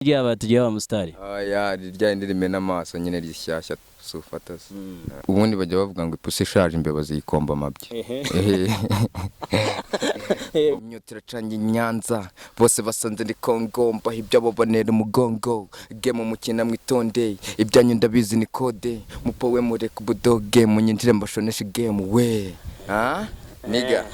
ryaba tugiye wa mustari ya rya ndirime n'amaso nyine rishyashya sufata ubundi bajya bavuga ngo ipusi ishaje imbeba ziyikomba amabye imyotira canye Nyanza bose basanze ndi Kongo mbaho ibyo babonera umugongo game mukina mwitonde ibyanyu ndabizi ni code mupowe mureka ubudoge munyinjire mbashonesha game we Niga.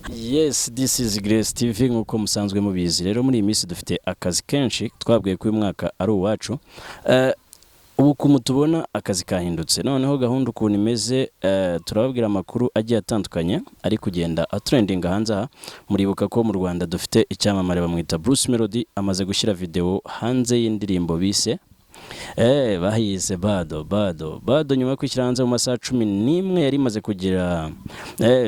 Yes, this is Grace TV nkuko musanzwe mubizi. Rero muri iyi minsi dufite akazi kenshi twabwiye ko uyu mwaka ari uwacu. Ubu kumutubona akazi kahindutse. Noneho gahunda ukuntu imeze turababwira amakuru agiye atandukanye ari kugenda atrending hanze aha. Muribuka ko mu Rwanda dufite icyamamare bamwita Bruce Melodie amaze gushyira video hanze y'indirimbo bise bahise bado nyuma yo kwishyira hanze mu masaha 11 yari imaze kugira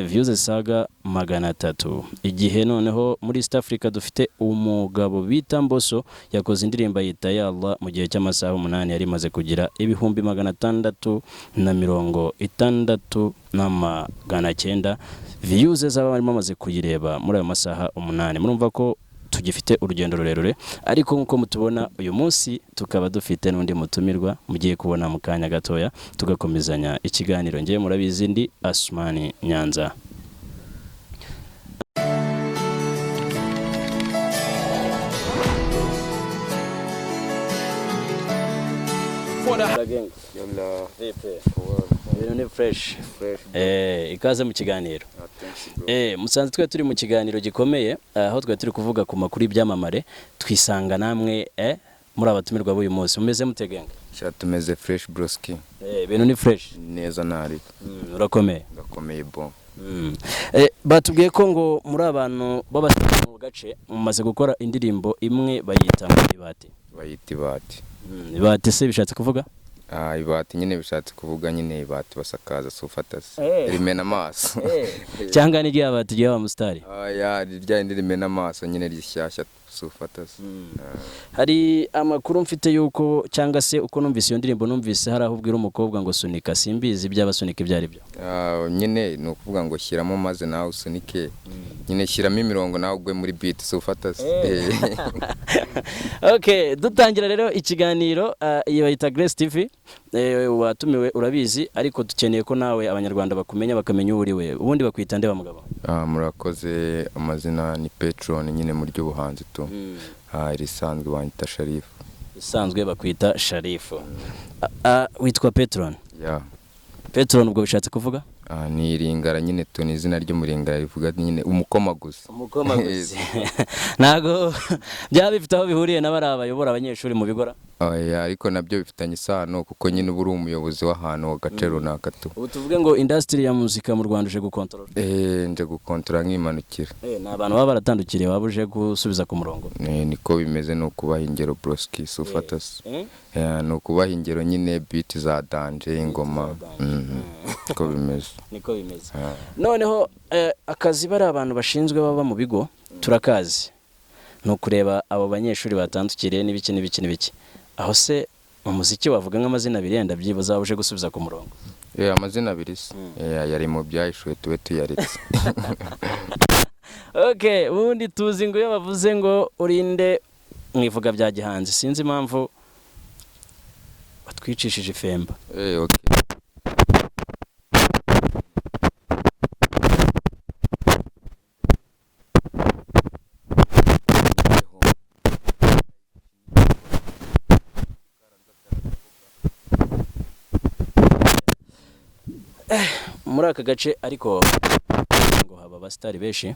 views saga 300. Igihe noneho muri East Africa dufite umugabo bita Mboso yakoze indirimbo yita ya Allah mu gihe cy'amasaha 8 yari imaze kugira ibihumbi 666 views z'aba barimo bamaze kuyireba muri ayo masaha 8. Murumva ko tugifite urugendo rurerure ariko nkuko mutubona uyu munsi tukaba dufite n'undi mutumirwa mugiye kubona mu kanya gatoya tugakomezanya ikiganiro. Ngiye murabizi ndi Asmani Nyanza. Ni fresh. Ikaze mu kiganiro. Musanze twe turi mu kiganiro gikomeye aho twe turi kuvuga ku makuru y'ibyamamare twisanga namwe muri abatumirwa b'uyu munsi mumeze mutegenga. Tumeze fresh broski. Ibintu ni fresh neza nari. Urakomeye. Gakomeye bon. Batubwiye ko ngo muri abantu babateka mu gace mumaze gukora indirimbo imwe bayita ibati. Bayita ibati. Ibati se bishatse kuvuga? Ibati nyine bishatse kuvuga nyine ibati basakaza sufatasi rimena amaso cyangwa ni ryaba tugiye wa mustari ya rya rimena amaso nyine rishyashya sufatasi. Hari amakuru mfite yuko cyangwa se uko numvise iyo ndirimbo numvise hari ahubwira umukobwa ngo sunika simbizi by'abasunika ibyari byo nyine no kuvuga ngo shyiramo maze nawe usunike nyine shyiramo imirongo nawe ugwe muri beat sufatasi. Okay, dutangira rero ikiganiro iyo bayita Grace TV watumiwe urabizi ariko dukeneye ko nawe abanyarwanda bakumenya bakamenya uri we ubundi bakwita nde wa mugabo. Murakoze amazina ni Petron nyine muri ryo buhanzi tu risanzwe wanyita Sharifu. Isanzwe bakwita Sharifu. Witwa Petron? Yeah. Petron ubwo bishatse kuvuga? Ni ringara nyine to ni izina ryo muringara rivuga nyine umukomaguzi. Umukomaguzi. Nago bya bifite aho bihuriye n'abari abayobora abanyeshuri mu bigora? Ariko nabyo bifitanye isano kuko nyine uburi umuyobozi w'ahantu wa gace runaka tu. Ubu tuvuge ngo industry ya muzika mu Rwanda uje gukontrola. Nje gukontrola nk'imanukira. Na abantu baba baratandukiriye babuje gusubiza ku murongo. Niko bimeze no kubaha ingero broski sufatasi. No kubaha ingero nyine beat za danje ingoma. Niko bimeze. Niko bimeze. Noneho akazi bari abantu bashinzwe baba mu bigo turakazi. No kureba abo banyeshuri batandukiriye n'ibiki. Aho se mu muziki wavuga nk'amazina abiri yenda byibuza uje gusubiza ku murongo. Amazina abiri se. Yari mu byayishuwe tuwe tuyaretse. Okay, ubundi tuzi ngo iyo bavuze ngo urinde mwivuga bya gihanzi sinzi impamvu batwicishije ifemba. Okay. Muri aka gace ariko ngo haba abastari beshi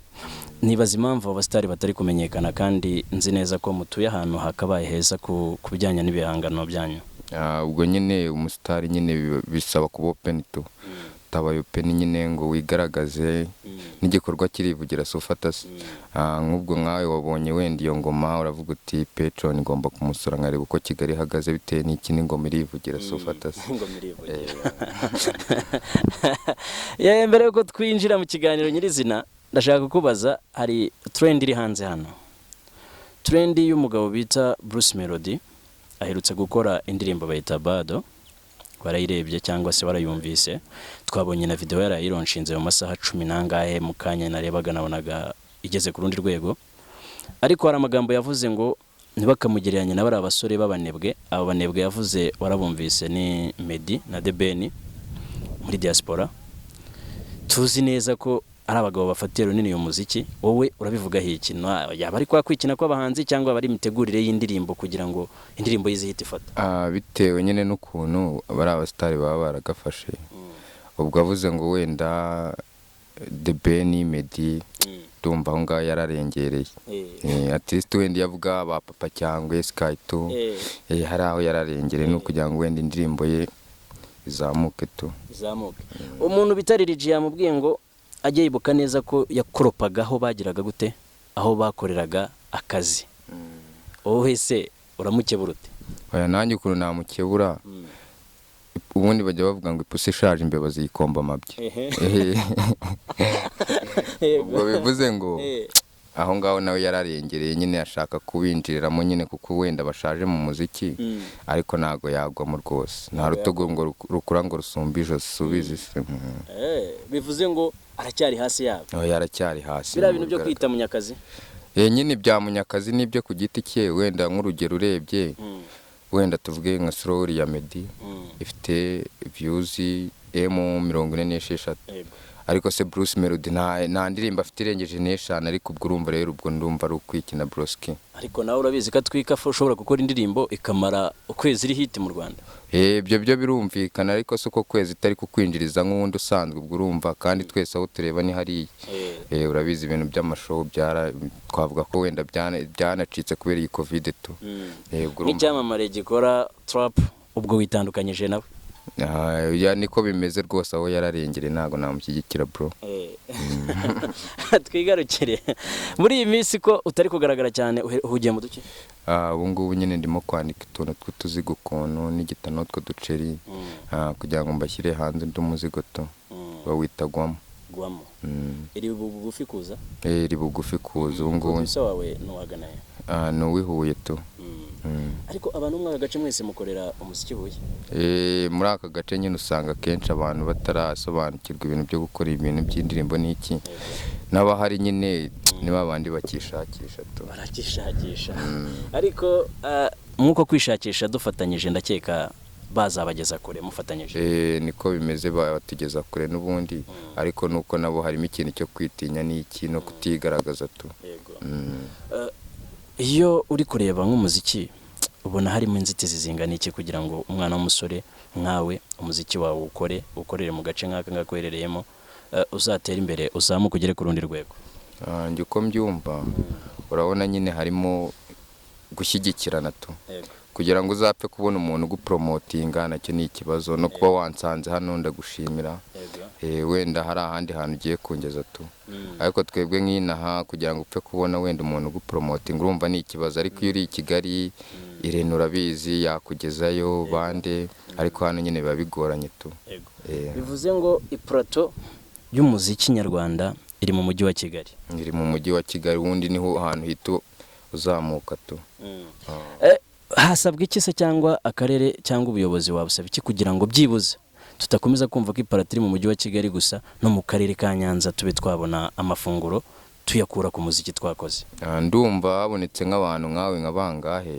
nibaza impamvu abastari batari kumenyekana kandi nzi neza ko mutuye ahantu hakabaye heza ku bijyanye n'ibihangano byanyu. Ubwo nyine umustari nyine bisaba kuba open to tabaye open nyine ngo wigaragaze n'igikorwa kirivugira sufatasi. Nk'ubwo nkawe wabonye wenda iyo ngoma uravuga uti Petron ngomba kumusura nkareba uko Kigali ihagaze bitewe n'iki n'ingoma irivugira sufatasi. Mbere yuko twinjira mu kiganiro nyirizina ndashaka kukubaza hari trend iri hanze hano. Trend y'umugabo bita Bruce Melodie aherutse gukora indirimbo bayita Bado. Warayirebye cyangwa se warayumvise twabonye na video yarayironshinze mu masaha 10 mu kanya narebaga nabonaga igeze ku rundi rwego ariko hari amagambo yavuze ngo ntibakamugereranye na bari abasore b'abanebwe. Abo banebwe yavuze warabumvise ni Meddy na The Ben muri diaspora. Tuzi neza ko ari abagabo bafatiye runini uyu muziki. Wowe urabivuga iki? Yaba ari kwa kwikina kw'abahanzi cyangwa bari imitegurire y'indirimbo kugira ngo indirimbo yizihite ifata? Bitewe nyine n'ukuntu bari abasitari baba baragafashe. Ubwo avuze ngo wenda The Ben, Meddy ndumva aho ngaho yararengereye. Artiste wenda yavuga ba Papa cyangwa Sky tu hari aho yararengereye no kugira ngo wenda indirimbo ye izamuke tu. Umuntu bitaririje yamubwiye ngo ajye yibuka neza ko yakoropagaho bagiraga gute aho bakoreraga akazi. Wowe se uramukebura ute? Oya nanjye ukuntu namukebura, ubundi bajya bavuga ngo ipusi ishaje imbeba ziyikomba amabye. Ubwo bivuze ngo aho ngaho nawe yararengereye nyine ashaka kubinjiriramo nyine kuko wenda bashaje mu muziki, ariko ntago yagwamo rwose. Nta rutugu ngo rukura ngo rusumbe ijosi subizi. Bivuze ngo aracyari hasi yabo. Oya aracyari hasi. Bira bintu byo kwita Munyakazi. Nyine bya Munyakazi nibyo ku giti cye, wenda nk'urugero urebye wenda tuvuge nka story ya Meddy ifite views M46, ariko se Bruce Melody nta ndirimbo afite irengeje n'eshanu, ariko ubwo urumva rero ubwo ndumva ari ukwikina broski. Ariko nawe urabizi ko twika ushobora gukora indirimbo ikamara ukwezi iri hit mu Rwanda. Ibyo byo birumvikana, ariko se uko kwezi itari kukwinjiriza nk'undi usanzwe, ubwo urumva kandi twese aho tureba ni hariya. Urabizi ibintu by'amashow twavuga ko wenda byanacitse kubera iyi covid tu. N'icyamamare gikora trap ubwo witandukanyije nawe. Niko bimeze rwose, aho yararengere ntago namushyigikira bro. Twigarukire muri iyi minsi ko utari kugaragara cyane, uhugiye mu duki? Ubu ngubu nyine ndimo kwandika utuntu tw'utuzigo ukuntu n'igitano tw'uduceri kugira ngo mbashyire hanze undi muzigo tu bawita gwamo. Iri bugufi kuza? Iri bugufi kuza. Ubu ngubu producer wawe nuwagana he? Nuwihuye tu. Ariko abantu mwaka gace mwese mukorera umuziki Huye? Muri aka gace nyine usanga kenshi abantu batarasobanukirwa ibintu byo gukora ibintu by'indirimbo n'iki, n'abahari nyine niba abandi bakishakisha tu. Barakishakisha. Ariko nk'uko kwishakisha dufatanyije ndakeka bazabageza kure mufatanyije. Niko bimeze, batugeza kure n'ubundi, ariko nuko nabo harimo ikintu cyo kwitinya n'iki no kutigaragaza tu. Iyo uri kureba nk'umuziki ubona harimo inzitizi zingana iki kugira ngo umwana w'umusore nkawe umuziki wawe ukorere mu gace nk'aka ngakwerereyemo uzatera imbere uzamuka ugere ku rundi rwego? Njye uko mbyumva urabona nyine harimo gushyigikirana tu, kugira ngo uzapfe kubona umuntu ugupromotinga nacyo ni ikibazo. No kuba wansanze hano ndagushimira, wenda hari ahandi hantu ugiye kungeza tu, ariko twebwe nk'inaha kugira ngo upfe kubona wenda umuntu ugupromotinga urumva ni ikibazo. Ariko iyo uri i Kigali Irene urabizi yakugezayo bande, ariko hano nyine biba bigoranye tu. Bivuze ngo iplateau y'umuziki nyarwanda iri mu mujyi wa Kigali? Iri mu mujyi wa Kigali, ubundi niho hantu hito uzamuka tu. Hasabwa iki se cyangwa akarere cyangwa ubuyobozi wabusaba iki kugira ngo byibuze tutakomeza kumva ko iplateau iri mu mujyi wa Kigali gusa, no mu karere ka Nyanza tube twabona amafunguro tuyakura ku muziki twakoze? Ndumva habonetse nk'abantu nkawe nkabangahe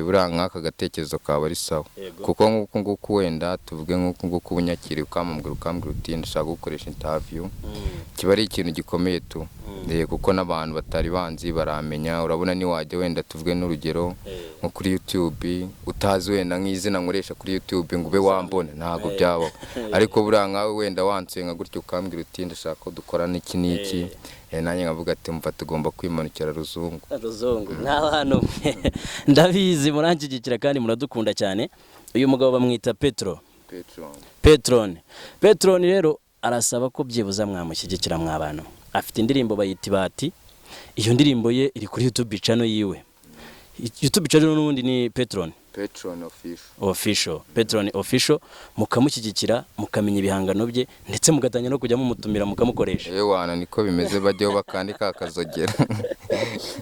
buriya nk'aka gatekerezo kaba ari sawa, kuko nk'uko nguko wenda tuvuge nk'uko nguko ubunyakiri ukambwira uti ndashaka gukoresha interview, kiba ari ikintu gikomeye tu. Kuko n'abantu batari banzi baramenya. Urabona ni wajya wenda tuvuge n'urugero nko kuri YouTube utazi wenda nk'izina nkoresha kuri YouTube ngo ube wambona, ntago byabaho. Ariko buriya nkawe wenda wansenga gutyo ukambwira uti ndashaka ko dukora n'iki n'iki, nanjye nkavuga ati mva tugomba kwimanukira Ruzungu. Nta hantu ndabizi muranshyigikira kandi muradukunda cyane. Uyu mugabo bamwita Petron rero arasaba ko byibuza mwamushyigikira mw'abantu. Afite indirimbo bayita Ibati. Iyo ndirimbo ye iri kuri YouTube channel yiwe. YouTube channel n'ubundi ni Petron official. Petron official, mukamushyigikira mukamenya ibihangano bye ndetse mugatanya no kujya mumutumira mukamukoresha. Wana niko bimeze, bajyeho bakandika akazogera.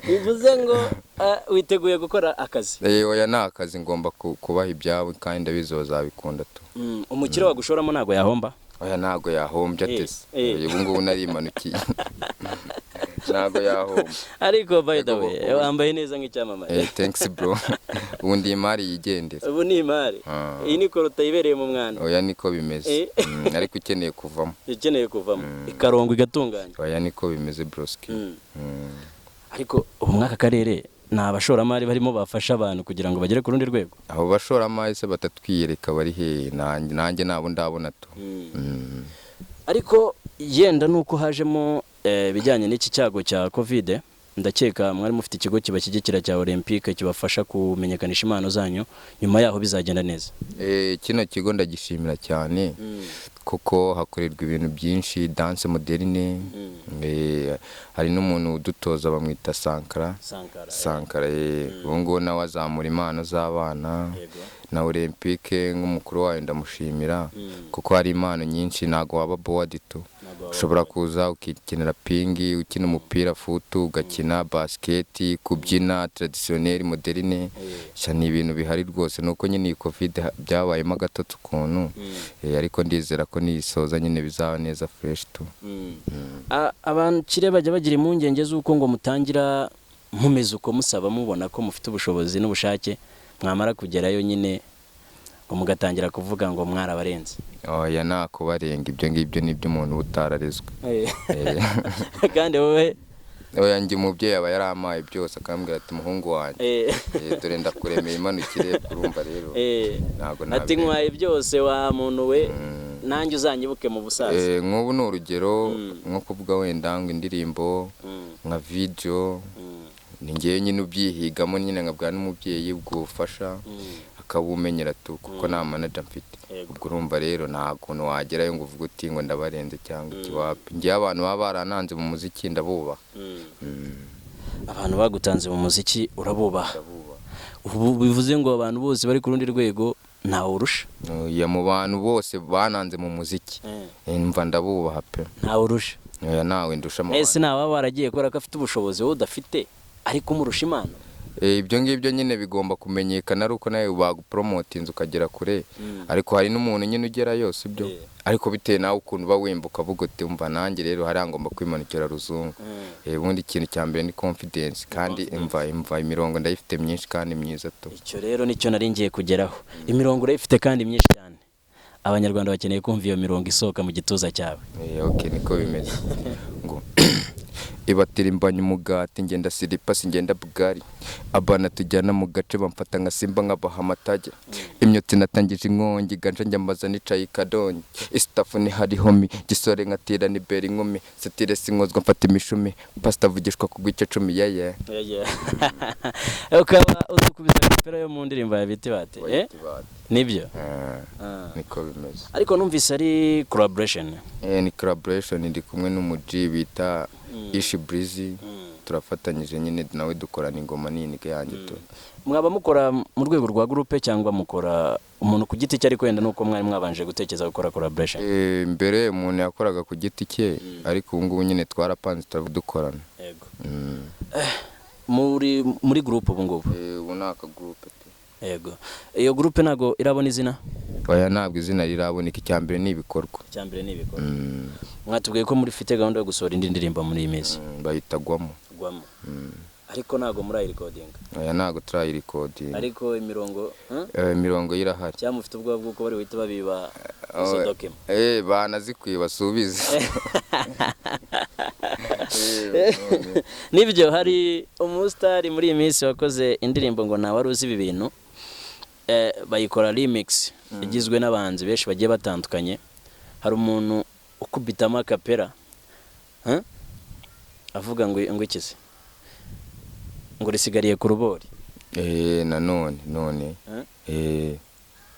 Bivuze ngo witeguye gukora akazi? Oya ni akazi, ngomba kubaha ibyawe kandi ndabizi bazabikunda tu. Umukiro wagushoramo ntago yahomba? Oya ntago yahombye atese. Ubu ngubu narimanukiye. ntago yahomba. ariko by the way wambaye neza nk'icyamamare. Thanks bro. Ubundi imari yigendera. Ubu ni imari. Iyi ni korota ibereye mu mwana. Oya niko bimeze. Ariko ukeneye kuvamo. Ikeneye kuvamo. Ikarongo igatunganya. Oya niko bimeze broski. Ariko ubu mwaka karere ni abashoramari barimo bafasha abantu kugira ngo bagere ku rundi rwego. Abo bashoramari se batatwiyereka bari he nanjye nabo ndabona to. Ariko yenda nuko hajemo bijyanye n'iki cyago cya covid, ndakeka mwari mufite ikigo kibashyigikira cya Olympique kibafasha kumenyekanisha impano zanyu, nyuma yaho bizagenda neza. Kino kigo ndagishimira cyane kuko hakorerwa ibintu byinshi, dance moderne, hari n'umuntu udutoza bamwita Sankara ubu ngubu nawe azamura impano z'abana, na Olympique nk'umukuru wayo ndamushimira kuko hari impano nyinshi, ntago waba bored tu, ushobora kuza ukikinira pingi, ukina umupira futu, ugakina basket, kubyina traditionnel moderne, cyane ibintu bihari rwose. Nuko nyine iyi covid byabayemo agatotsi ukuntu, ariko ndizera ko nisoza nyine bizaba neza fresh tu. Abantu kire bajya bagira impungenge z'uko ngo mutangira mumeze uko musaba mubona ko mufite ubushobozi n'ubushake, mwamara kugerayo nyine ngo mugatangira kuvuga ngo mwarabarenze. Oya nako barenga, ibyo ngibyo nibyo umuntu utararezwe. Kandi wowe oya njye umubyeyi aba yaramaye byose akambwira ati muhungu wanjye dore ndakuremeye imanukire, kurumva rero ntago nabe ati nkwaye byose wa muntu we, nanjye uzanyibuke mu busaza. Nk'ubu ni urugero nko kuvuga wenda ngo indirimbo nka video ni ngewe nyine ubyihigamo, nyine nkabwa n'umubyeyi bwufasha akabumenyera tu, kuko nta manager mfite. Ubwo urumva rero nta kuntu wagerayo ngo uvuge uti ngo ndabarenze cyangwa ikiwapi. Ngiye abantu baba barananze mu muziki ndabubaha. Abantu bagutanze mu muziki urabubaha. Ubu bivuze ngo abantu bose bari ku rundi rwego ntawe urusha. Ya mu bantu bose bananze mu muziki mva ndabubaha pe. Ntawe urusha. Oya nawe ndusha mu. Ese nawe baragiye kubera ko afite ubushobozi wowe udafite ariko umurusha impano. Ibyo ngibyo nyine bigomba kumenyekana, ari uko nawe bagupromotinze ukagera kure. Ariko hari n'umuntu nyine ugera yose ibyo, ariko bitewe nawe ukuntu uba wimba ukavuga uti umva nanjye rero hari ngomba kwimanukira ruzungu. Ubundi ikintu cya mbere ni confidence, kandi imva imirongo ndayifite myinshi kandi myiza tu. Icyo rero nicyo nari ngiye kugeraho, imirongo urayifite kandi myinshi cyane. Abanyarwanda bakeneye kumva iyo mirongo isohoka mu gituza cyawe. Okay niko bimeze ngo ibatirimbanya umugati ngenda siripasi ngenda bugari, abana tujyana mu gace bamfata nka simba nkabaha amatage, imyotsi natangije inkongi ganje njyambaza nicaye ikadonye, istafu ni hari homi gisore nkatira ni beri inkumi, satire sinkozwa mfata imishumi, pasta vugishwa ku gwice 10 yeye. Ukaba udukubiza gapera yo mu ndirimbo ya biti bate nibyo. Niko bimeze. Ariko numvise ari collaboration. Ni collaboration, ndi kumwe n'umuji bita Ishi Breezy, turafatanyije nyine nawe dukorana ingoma nini yanjye tu. Mwaba mukora mu rwego rwa groupe cyangwa mukora umuntu ku giti cye, ariko wenda nuko mwari mwabanje gutekereza gukora collaboration? Mbere umuntu yakoraga ku giti cye, ariko ubu ngubu nyine twarapanze turadukorana. Yego. Muri groupe ubu ngubu? Ubu naka groupe. Yego. Iyo groupe nago irabona izina? Oya ntabwo izina riraboneka, icyambere ni ibikorwa. Icyambere ni ibikorwa. Mwatubwiye ko muri fite gahunda yo gusohora indi ndirimbo muri iyi minsi. Bahita gwamo. Ariko nago muri recording? Oya ntago try recording. Ariko imirongo imirongo irahari. Cyangwa mufite ubwo bwuko bari wita babiba izo document? Banazikwiba subiza. Nibyo, hari umustar muri iyi minsi wakoze indirimbo ngo nawe aruzi ibi bintu, bayikora remix igizwe n'abanzi benshi bagiye batandukanye. Hari umuntu ukubitamo akapera avuga ngo ikize ngo risigariye ku rubori. None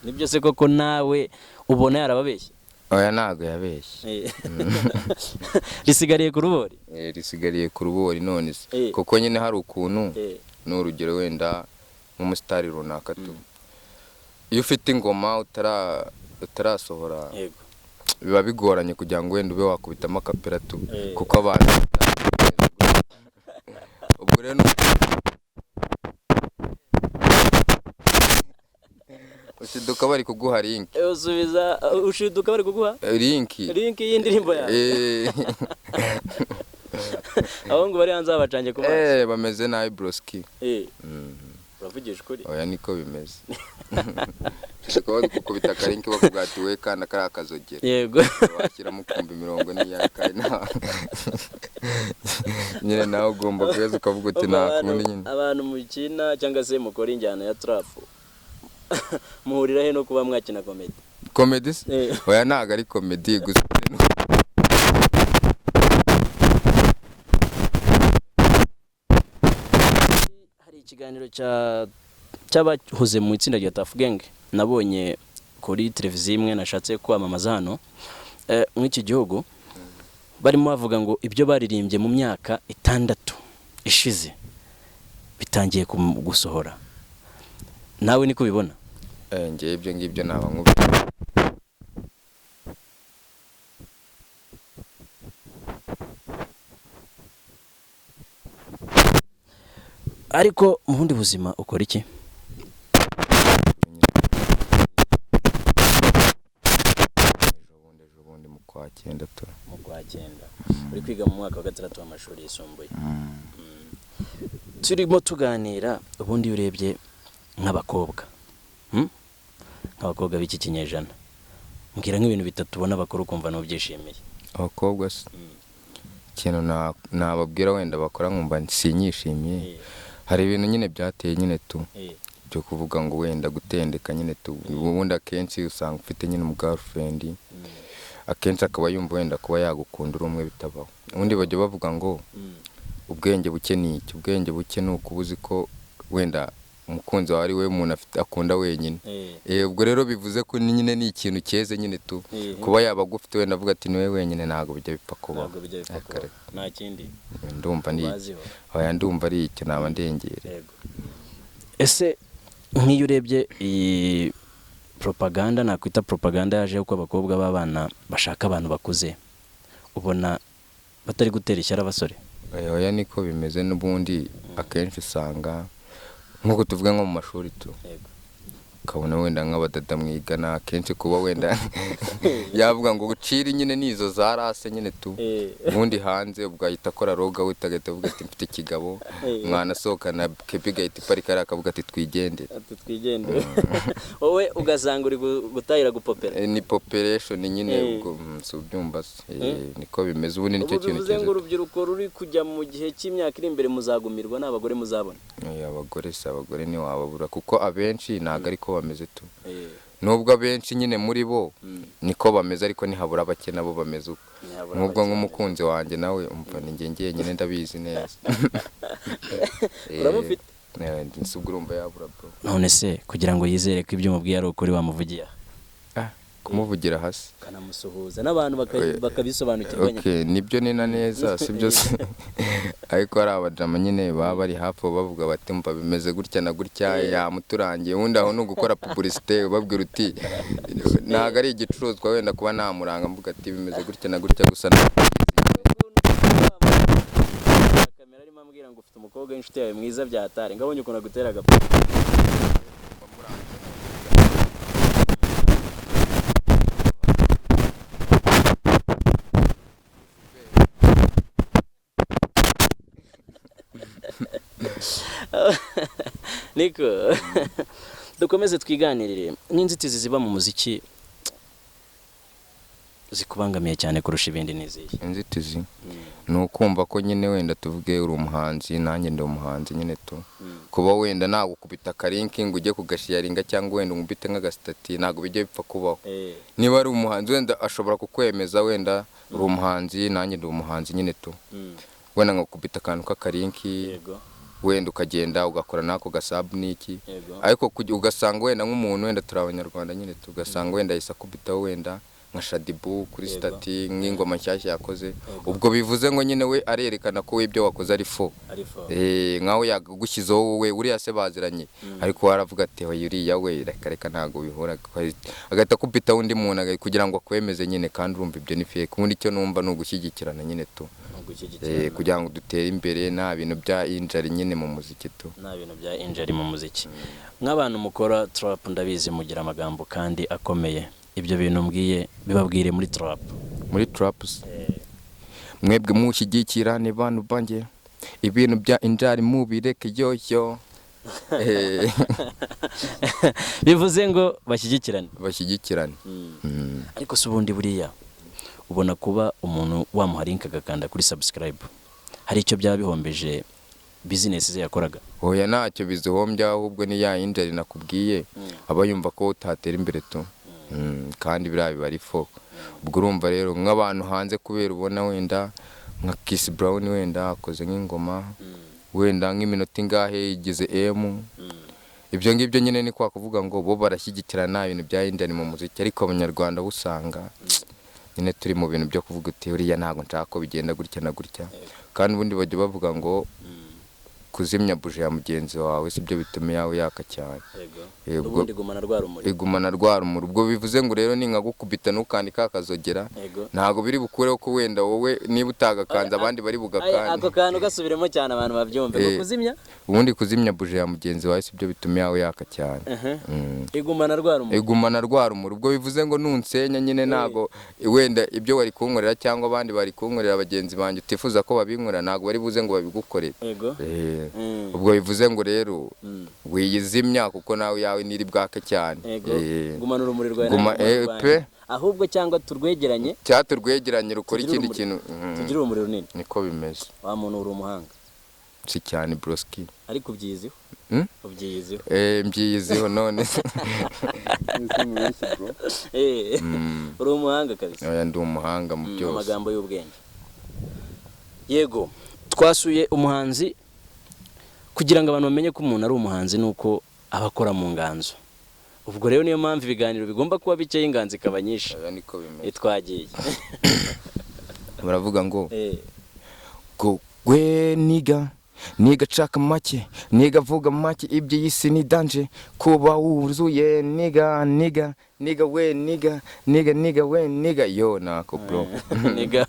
nibyo se koko nawe ubona yarababeshye? Oya ntago yabeshye. Risigariye ku rubori? Risigariye ku rubori none se kuko nyine hari ukuntu n'urugero wenda nk'umusitari runaka tu, iyo ufite ingoma utarasohora biba bigoranye kugira ngo wenda ube wakubitamo akapera tu, kuko abantu ubwo rero ushiduka bari kuguha link. Usubiza ushiduka bari kuguha link y'indirimbo yawe? Abo ngo bari hanze babacanye ku maso. Bameze nabi broski. Uravugisha ukuri? Oya niko bimeze. Kuko karinki bakugatiwe kana kari akazogera. Yego. Washyira mu kumbi 40 niya kana. Nyine nawe ugomba kweza ukavuga uti nakundi nyine. Abantu mu China cyangwa se mukora injyana ya trap. Muhurira he no kuba mwakina comedy? Comedy? Oya ntago ari comedy gusa. Ikiganiro cy'abahoze mu itsinda rya Tuff Gang nabonye kuri televiziyo imwe nashatse kwamamaza hano mw'iki gihugu barimo bavuga ngo ibyo baririmbye mu myaka 6 ishize bitangiye gusohora. Nawe niko bibona? Ngiye ibyo ngibyo naba nkubye. Ariko mu bundi buzima ukora iki? Ejobundi mu kwa 9 tura. Mu kwa 9. Uri kwiga mu mwaka wa 6 w'amashuri yisumbuye. Turimo tuganira ubundi urebye nk'abakobwa. Nk'abakobwa b'iki kinyejana. Mbwira nk'ibintu bitatu ubona bakora ukumva no byishimiye. Abakobwa se. Kintu nababwira wenda bakora nkumva sinyishimiye. Hari ibintu nyine byateye nyine tu byo kuvuga ngo wenda gutendeka nyine tu ubundi akenshi usanga ufite nyine umugirlfriend akenshi akaba yumva wenda kuba yagukunda umwe bitabaho. Ubundi bajya bavuga ngo ubwenge buke ni iki? Ubwenge buke ni ukubuzi ko wenda umukunzi wawe ari we umuntu afite akunda wenyine. Ubwo rero bivuze ko nyine ni ikintu cyeze nyine tu kuba yaba gufite wenda avuga ati niwe wenyine ntago bijya bipfa kuba. Nta kindi. Ndumva ni oya ndumva ari icyo naba ndengere. Ese nk'iyo urebye iyi propaganda nakwita propaganda yaje uko abakobwa b'abana bashaka abantu bakuze ubona batari gutera ishyara abasore? Oya niko bimeze n'ubundi akenshi usanga nkuko tuvuga nko mu mashuri tu ukabona wenda nk'abadada mwigana akenshi kuba wenda yavuga ngo gucira nyine nizo zarase nyine tu ubundi hanze ubwahita akora roga witagahita avuga ati mfite ikigabo mwana sohokana kepi gahita iparika ari akavuga ati twigendere. Wowe ugasanga uri gutahira gupopera? Ni population nyine ubwo subyumva niko bimeze ubundi nicyo kintu kivuze ngo urubyiruko ruri kujya mu gihe cy'imyaka iri imbere muzagumirwa n'abagore muzabona. Abagore ni wababura kuko abenshi ntago ariko bameze tu. Nubwo abenshi nyine muri bo niko bameze ariko nihabura bake nabo bameze uko. Nubwo nk'umukunzi wanjye nawe umva ni ngiye nyine ndabizi neza. Uramufite? Nsubwo urumva yabura bro. None se kugira ngo yizere ko ibyo mubwiye ari ukuri wamuvugiye? Kumuvugira hasi kanamusuhuza n'abantu bakabisobanukirwa. Nibyo nina neza sibyo se. Ariko hari abajama nyine baba bari hapo bavuga bati mva bimeze gutya na gutya yamuturangiye ubundi aho no gukora publicité babwira uti ntago ari igicuruzwa wenda kuba namuranga mvuga ati bimeze gutya na gutya gusa kamera arimo ambwira ngo ufite umukobwa w'inshuti yawe mwiza byatare ngabonye ukuntu aguteraga. Niko dukomeze twiganirire n'inzitizi ziba mu muziki zikubangamiye cyane kurusha ibindi niziye. Inzitizi ni ukumva ko nyine wenda tuvuge uri umuhanzi nanjye ndi umuhanzi nyine tu kuba wenda nagukubita karinki ngo ujye kugashiyaringa cyangwa wenda umubite nk'agasitati ntago bijye bipfa kubaho. Niba ari umuhanzi wenda ashobora kukwemeza wenda uri umuhanzi nanjye ndi umuhanzi nyine tu wenda ngakubita akantu k'akarinki wenda ukagenda ugakora nako gasabu niki ariko ugasanga wenda nk'umuntu wenda turi abanyarwanda nyine tugasanga wenda yisa kubitaho wenda nka Shadibu kuri stati nk'ingoma nshyashya yakoze ubwo bivuze ngo nyine we arerekana ko ibyo wakoze ari fo nkaho yagushyizeho wowe uriya se baziranye ariko waravuga ati uriya we reka ntago bihora agahita kubita undi muntu kugira ngo akwemeze nyine kandi urumva ibyo ni fake ubundi icyo numva ni ugushyigikirana nyine tu kugira ngo dutere imbere nta bintu bya injari nyine mu muziki tu nta bintu bya injari mu muziki. Nk'abantu mukora trap ndabizi mugira amagambo kandi akomeye ibyo bintu mbwiye bibabwire muri trap. Muri traps mwebwe mushyigikira ni bantu banjye ibintu bya injari mubireke yoyo. bivuze ngo bashyigikirane. Ariko si ubundi buriya ubona kuba umuntu wamuha link agakanda kuri subscribe hari icyo byaba bihombeje business ze yakoraga? Oya ntacyo bizihombya, ahubwo ni ya injari nakubwiye aba yumva ko utatera imbere tu. Kandi biriya biba ari fo. Ubwo urumva rero nk'abantu hanze kubera ubona wenda nka Kiss Brown wenda akoze nk'ingoma wenda nk'iminota ingahe igize ibyo ngibyo nyine ni kwa kuvuga ngo bo barashyigikirana ibintu bya injari mu muziki, ariko abanyarwanda usanga nyine turi mu bintu byo kuvuga uti uriya ntabwo nshaka ko bigenda gutya na gutya, kandi ubundi bajya bavuga ngo kuzimya buje ya mugenzi wawe sibyo bituma yawe yaka cyane. Yego. Igumana rwa rumuri. Ubwo bivuze ngo rero ni nka gukubita n'ukandika akazogera. Ntago biri bukureho ko wenda wowe niba utagakanza abandi bari bugakanda. Ako kantu gasubiremo cyane abantu babyumve. Ngo kuzimya? Ubundi kuzimya buje ya mugenzi wawe sibyo bituma yawe yaka cyane. Igumana rwa rumuri. Ubwo bivuze ngo nunsenya nyine ntago wenda ibyo wari kunkorera cyangwa abandi bari kunkorera bagenzi banjye utifuza ko babinkorera ntago bari buze ngo babigukorere. Ubwo bivuze ngo rero wiyizimya kuko nawe yawe niri bwake cyane. Gumana urumuri rwawe. Ahubwo cyangwa turwegeranye rukora ikindi kintu. Tugira urumuri runini. Niko bimeze. Wa muntu uri umuhanga. Si cyane broski. Ariko ubyiyiziho. Ubyiyiziho. Mbyiyiziho none. Uri umuhanga kabisa. Oya ndi umuhanga mu byose. Amagambo y'ubwenge. Yego. Twasuye umuhanzi kugira ngo abantu bamenye ko umuntu ari umuhanzi nuko abakora mu nganzo. Ubwo rero niyo mpamvu ibiganiro bigomba kuba bikeye inganzo ikaba nyinshi. Niko bimeze. Twagiye. Baravuga ngo go we niga chaka make niga vuga make ibyo yisi ni danje kuba wuzuye niga we niga we niga yo nako bro. Niga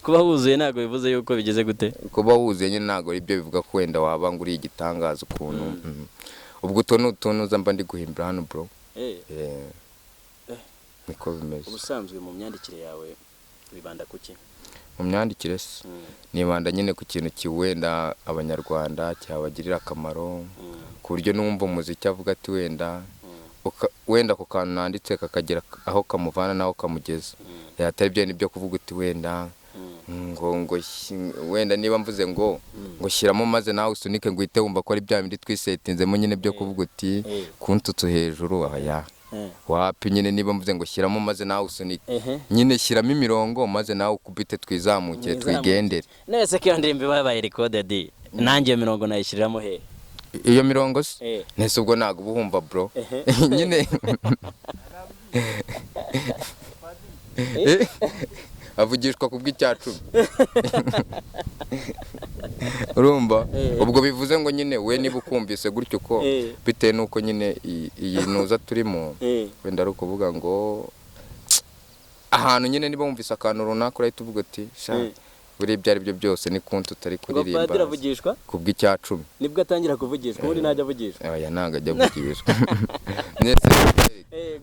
kuba wuzuye ntago bivuze yuko bigeze gute? Kuba wuzuye nyine ntago ari byo bivuga ko wenda waba nguri igitangaza ukuntu. Ubwo utuntu zamba ndi guhimbira hano bro. Niko bimeze. Ubusanzwe mu myandikire yawe wibanda kuki? Mu myandikire nibanda nyine ku kintu kiwenda abanyarwanda cyabagirira akamaro ku buryo numva umuziki avuga ati wenda ku kantu nanditse kakagera aho kamuvana naho kamugeza. Atari byo nibyo kuvuga uti wenda ngo wenda niba mvuze ngo shyiramo maze nawe usunike ngo uhite wumva ko ari bya bindi twisetinzemo nyine byo kuvuga uti kuntutse hejuru aya wapi nyine niba mvuze ngo shyiramo maze nawe usunike nyine shyiramo imirongo maze nawe ukubite twizamuke twigendere. Nese ko ndirimbo babaye recorded nanjye iyo mirongo nayishyiriramo he? Iyo mirongo se nese ubwo ntago ubuhumva bro. Nyine avugishwa kubw'icyacumi. Urumva ubwo bivuze ngo nyine we niba ukumvise gutyo ko bitewe nuko nyine iyi nuza turimo wenda ari ukuvuga ngo ahantu nyine niba wumvise akantu runaka urahita uvuga ati buri ibyo ari byo byose ni kuntu tutari kuririmba. Padiri avugishwa kubw'icyacumi nibwo atangira kuvugishwa ubundi ntajya avugishwa. Oya ntago ajya avugishwa. Nese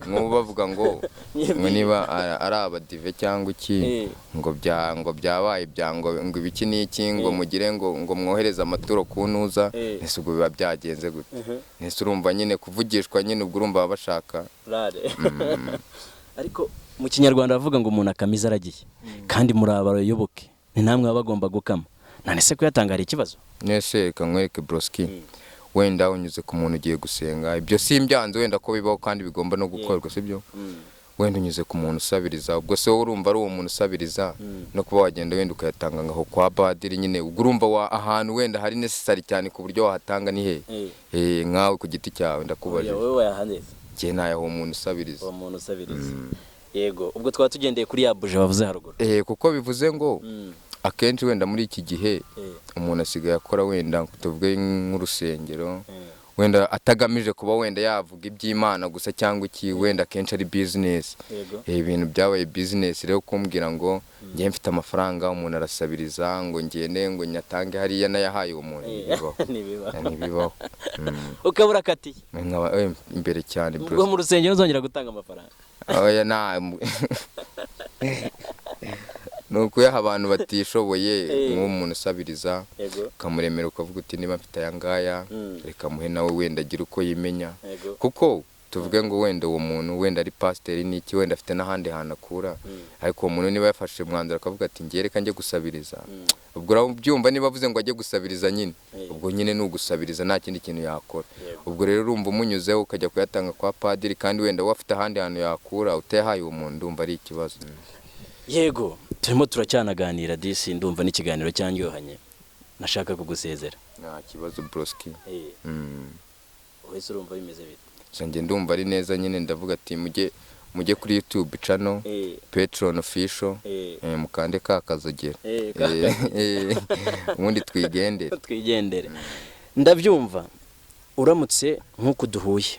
nk'ubu bavuga ngo niba ari abadive cyangwa iki ngo byabaye ngo ibiki n'iki ngo mugire ngo mwohereze amaturo ku ntuza. Nese ubwo biba byagenze gute? Nese urumva nyine kuvugishwa nyine ubwo urumva baba bashaka. Ariko mu kinyarwanda bavuga ngo umuntu akamiza aragiye kandi muri abayoboke ni namwe baba bagomba gukama. Nese kuyatangara ikibazo? Nese kankwereke broski wenda unyuze ku muntu ugiye gusenga ibyo simbyanze wenda ko bibaho kandi bigomba no gukorwa sibyo. Wenda unyuze ku muntu usabiriza ubwo se urumva ari uwo muntu usabiriza no kuba wagenda wenda ukayatanga ngaho kwa badiri nyine ubwo urumva ahantu wenda hari necessary cyane ku buryo wahatanga ni he nkawe ku giti cyawe ndakubaje. Wowe wayahanze je nayo umuntu usabiriza. Uwo muntu usabiriza. Yego ubwo twaba tugendeye kuri ya buje bavuze haruguru. Kuko bivuze ngo akenshi wenda muri iki gihe umuntu asigaye akora wenda tuvuge nk'urusengero wenda atagamije kuba wenda yavuga iby'Imana gusa cyangwa iki wenda akenshi ari business. Ibintu byabaye business rero kumbwira ngo ngiye mfite amafaranga umuntu arasabiriza ngo ngende ngo nyatange hariya nayahaye uwo muntu nibibaho. Ukabura kati imbere cyane bro. Ubwo mu rusengero uzongera gutanga amafaranga? Oya ni ukuyaha abantu batishoboye nk'umuntu usabiriza ukamuremera ukavuga uti niba mfite aya ngaya reka muhe nawe wenda agira uko yimenya kuko tuvuge ngo wenda uwo muntu wenda ari pasiteri n'iki wenda afite n'ahandi hantu akura ariko uwo muntu niba yafashe umwanzuro akavuga ati ngiye reka njye gusabiriza ubwo urabyumva niba avuze ngo ajye gusabiriza nyine ubwo nyine ni ugusabiriza nta kindi kintu yakora ubwo rero urumva umunyuzeho ukajya kuyatanga kwa padiri kandi wenda we afite ahandi hantu yakura utayahaye uwo muntu ndumva ari ikibazo. Yego turimo turacyanaganira disi ndumva n'ikiganiro cyanyohanye nashaka kugusezera. Nta kibazo broski. Wese urumva bimeze bite? Sanjye ndumva ari neza nyine ndavuga ati mujye kuri YouTube channel Petron official mukande kakazogera ubundi twigendere ndabyumva. Uramutse nk'uko duhuye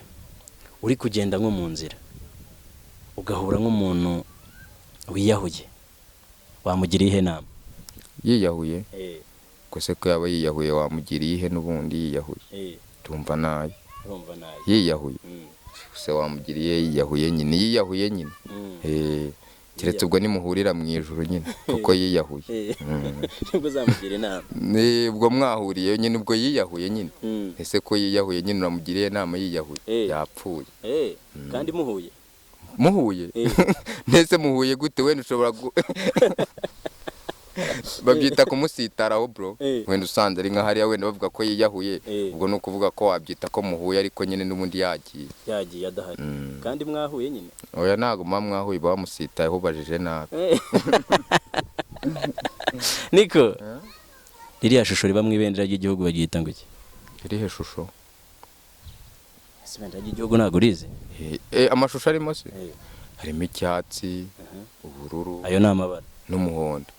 uri kugenda nko mu nzira ugahura nk'umuntu wiyahuye wamugiriye ihe nama? Yiyahuye kose ko yaba yiyahuye wamugiriye ihe n'ubundi yiyahuye tumva nayo yiyahuye se wamugiriye yiyahuye nyine keretse ubwo nimuhurira mu ijuru nyine kuko yiyahuye nibwo zamugira inama ubwo mwahuriye nyine ubwo yiyahuye nyine ese ko yiyahuye nyine uramugiriye inama yiyahuye yapfuye kandi muhuye ndetse muhuye gute wenda ushobora babyita kumusitaraho bro wenda usanze ari nka hariya wenda bavuga ko yiyahuye ubwo ni ukuvuga ko wabyita ko muhuye ariko nyine n'ubundi yagiye adahari kandi mwahuye nyine oya ntago mwahuye bamusitayeho bajije nabi niko ririya shusho riba mu ibendera ry'igihugu bagihita ngo iki? Irihe shusho? Ibendera ry'igihugu ntago urizi? Amashusho arimo se harimo icyatsi ubururu ayo ni amabara n'umuhondo.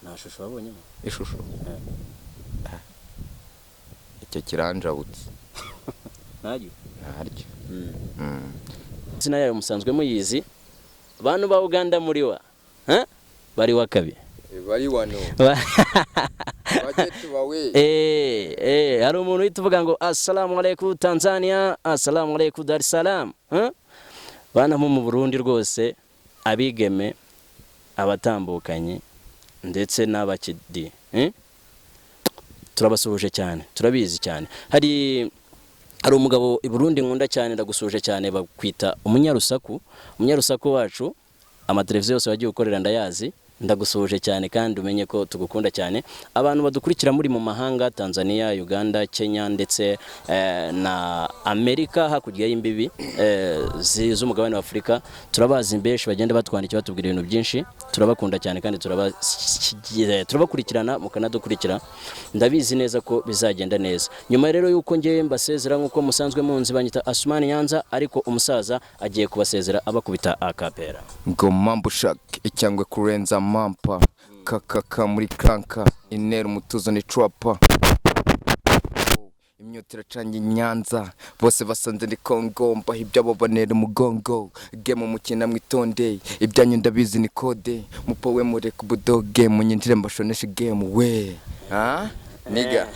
Nta shusho wabonyemo? Ishusho icyo kiranjabutse naryo izina yayo musanzwe muyizi abantu ba Uganda muri wa bari wakabi bari wano bajetu bawe hari umuntu uhita uvuga ngo assalamu alaikum Tanzania, assalamu alaikum Dar es Salaam. Bana mu Burundi rwose abigeme abatambukanye ndetse n'abakidi turabasuhuje cyane turabizi cyane. Hari umugabo i Burundi nkunda cyane ndagusuhuje cyane bakwita umunyarusaku wacu amateleviziyo yose wagiye ukorera ndayazi ndagusuhuje cyane kandi umenye ko tugukunda cyane. Abantu badukurikira muri mu mahanga Tanzania, Uganda, Kenya ndetse na Amerika hakurya y'imbibi z'umugabane wa Afrika turabazi imbeshi bagenda batwandikira batubwira ibintu byinshi turabakunda cyane kandi turabakurikirana mukanadukurikira ndabizi neza ko bizagenda neza. Nyuma rero yuko ngiye mbasezera nkuko musanzwe munzi banyita Asumani Nyanza ariko umusaza agiye kubasezera abakubita akapera ngo mambushak icyangwe kurenza mampa kakaka muri kanka inera umutuzo ni trapa imyotera canye Nyanza bose basanze ndi Kongo mbaho ibyabo banera umugongo game mukina mwitonde ibyanyu ndabizi ni code mupowe mure ku budoge munyinjire mbashoneshe game we niga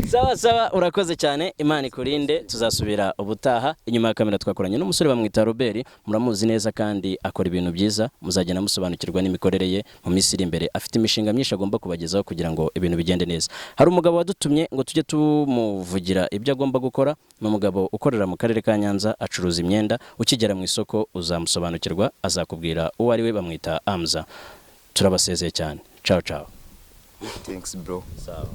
sawa urakoze cyane Imana ikurinde tuzasubira ubutaha. Inyuma ya kamera twakoranye n'umusore bamwita Robert muramuzi neza kandi akora ibintu byiza muzagenda musobanukirwa n'imikorere ye mu minsi iri imbere afite imishinga myinshi agomba kubagezaho kugira ngo ibintu bigende neza. Hari umugabo wadutumye ngo tujye tumuvugira ibyo agomba gukora n'umugabo ukorera mu karere ka Nyanza acuruza imyenda ukigera mu isoko uzamusobanukirwa azakubwira uwo ari we bamwita Amza. Turabasezeye cyane ciao. Thanks bro. Sawa.